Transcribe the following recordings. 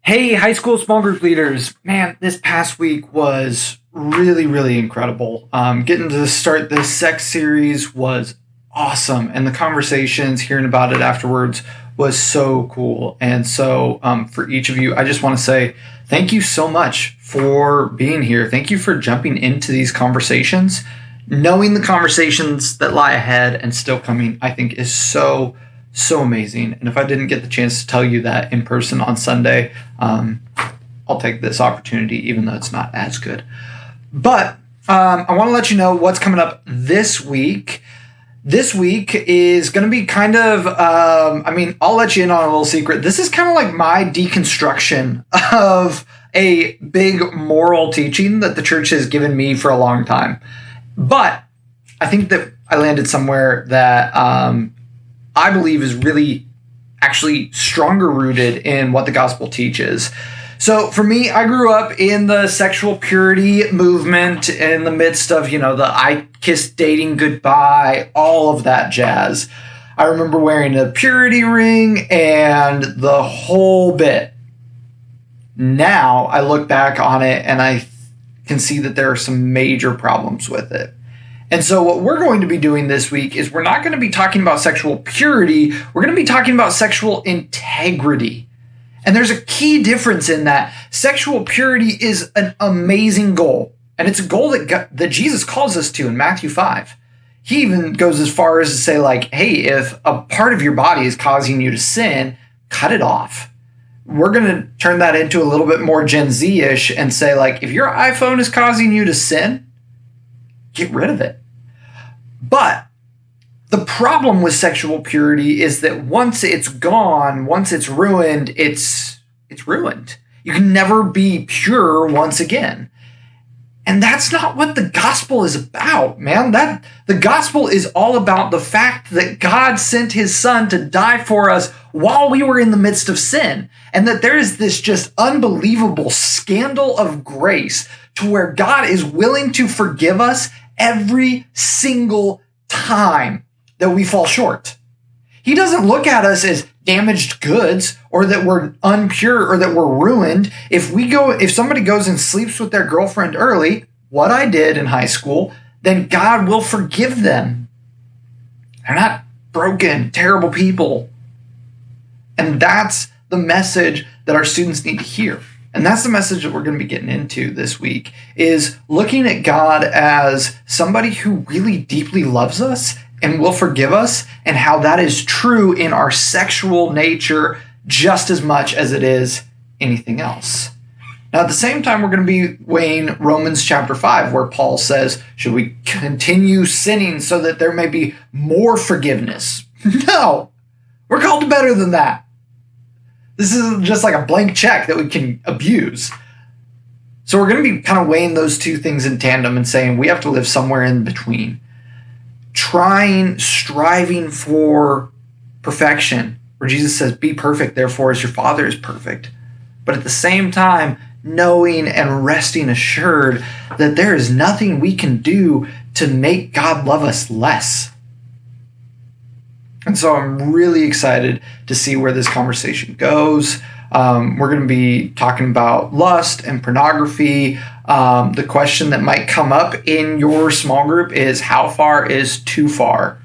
Hey, high school small group leaders. Man, this past week was really, really incredible. Getting to start this sex series was awesome. And the conversations, hearing about it afterwards was so cool. And so, for each of you, I just want to say thank you so much for being here. Thank you for jumping into these conversations. Knowing the conversations that lie ahead and still coming, I think is so amazing. And if I didn't get the chance to tell you that in person on Sunday, I'll take this opportunity, even though it's not as good. But I want to let you know what's coming up this week. This week is going to be kind of, I'll let you in on a little secret. This is kind of like my deconstruction of a big moral teaching that the church has given me for a long time. But I think that I landed somewhere that I believe is really actually stronger rooted in what the gospel teaches. So for me, I grew up in the sexual purity movement in the midst of, the I kissed dating goodbye, all of that jazz. I remember wearing a purity ring and the whole bit. Now I look back on it and I can see that there are some major problems with it. And so what we're going to be doing this week is we're not going to be talking about sexual purity. We're going to be talking about sexual integrity. And there's a key difference in that. Sexual purity is an amazing goal. And it's a goal that Jesus calls us to in Matthew 5. He even goes as far as to say, hey, if a part of your body is causing you to sin, cut it off. We're going to turn that into a little bit more Gen Z-ish and say, if your iPhone is causing you to sin, get rid of it. But the problem with sexual purity is that once it's gone, once it's ruined, it's ruined. You can never be pure once again. And that's not what the gospel is about, man. The gospel is all about the fact that God sent his son to die for us while we were in the midst of sin. And that there is this just unbelievable scandal of grace to where God is willing to forgive us every single time that we fall short. He doesn't look at us as damaged goods or that we're unpure or that we're ruined. If somebody goes and sleeps with their girlfriend early, what I did in high school, then God will forgive them. They're not broken, terrible people. And that's the message that our students need to hear. And that's the message that we're going to be getting into this week, is looking at God as somebody who really deeply loves us and will forgive us, and how that is true in our sexual nature just as much as it is anything else. Now, at the same time, we're going to be weighing Romans chapter 5, where Paul says, should we continue sinning so that there may be more forgiveness? No, we're called to better than that. This isn't just like a blank check that we can abuse. So we're going to be kind of weighing those two things in tandem and saying we have to live somewhere in between. Striving for perfection, where Jesus says, be perfect, therefore, as your Father is perfect. But at the same time, knowing and resting assured that there is nothing we can do to make God love us less. And so I'm really excited to see where this conversation goes. We're going to be talking about lust and pornography. The question that might come up in your small group is, how far is too far?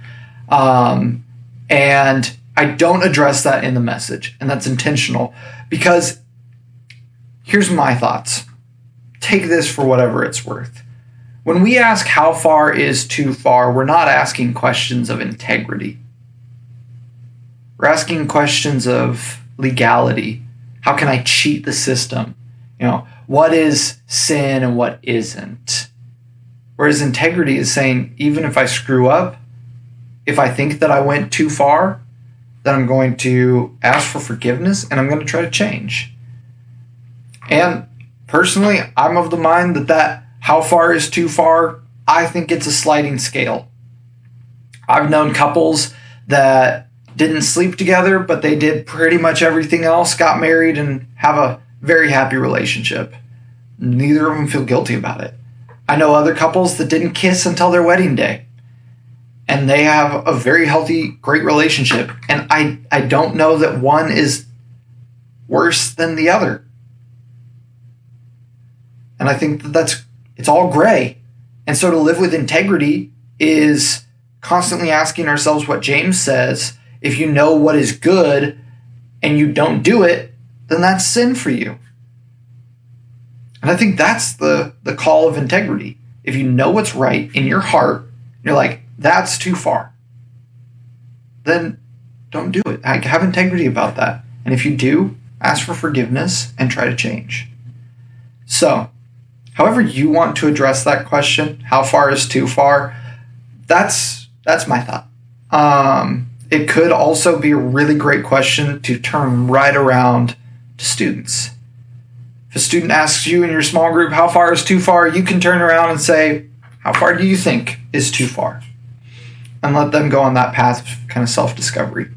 And I don't address that in the message, and that's intentional, because here's my thoughts. Take this for whatever it's worth. When we ask how far is too far, we're not asking questions of integrity. We're asking questions of legality. How can I cheat the system? What is sin and what isn't? Whereas integrity is saying, even if I screw up, if I think that I went too far, then I'm going to ask for forgiveness and I'm going to try to change. And personally, I'm of the mind that how far is too far, I think it's a sliding scale. I've known couples that didn't sleep together, but they did pretty much everything else, got married, and have a very happy relationship. Neither of them feel guilty about it. I know other couples that didn't kiss until their wedding day, and they have a very healthy, great relationship. And I don't know that one is worse than the other. And I think it's all gray. And so to live with integrity is constantly asking ourselves what James says. If you know what is good and you don't do it, then that's sin for you. And I think that's the call of integrity. If you know what's right in your heart, you're like, that's too far, then don't do it. Have integrity about that. And if you do, ask for forgiveness and try to change. So, however you want to address that question, how far is too far? That's my thought. It could also be a really great question to turn right around to students. If a student asks you in your small group, how far is too far? You can turn around and say, how far do you think is too far? And let them go on that path of kind of self-discovery.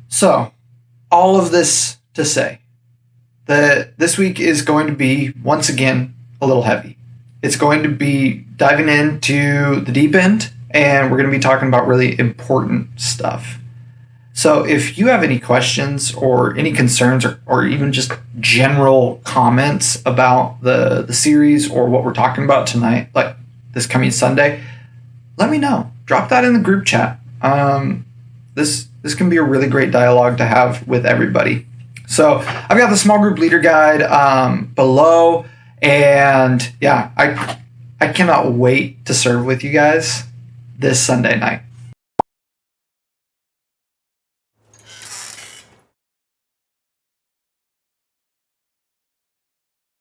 So, all of this to say that this week is going to be, once again, a little heavy. It's going to be diving into the deep end, and we're going to be talking about really important stuff. So if you have any questions or any concerns or even just general comments about the series or what we're talking about tonight, like this coming Sunday, let me know. Drop that in the group chat. This can be a really great dialogue to have with everybody. So I've got the small group leader guide below, and yeah, I cannot wait to serve with you guys this Sunday night.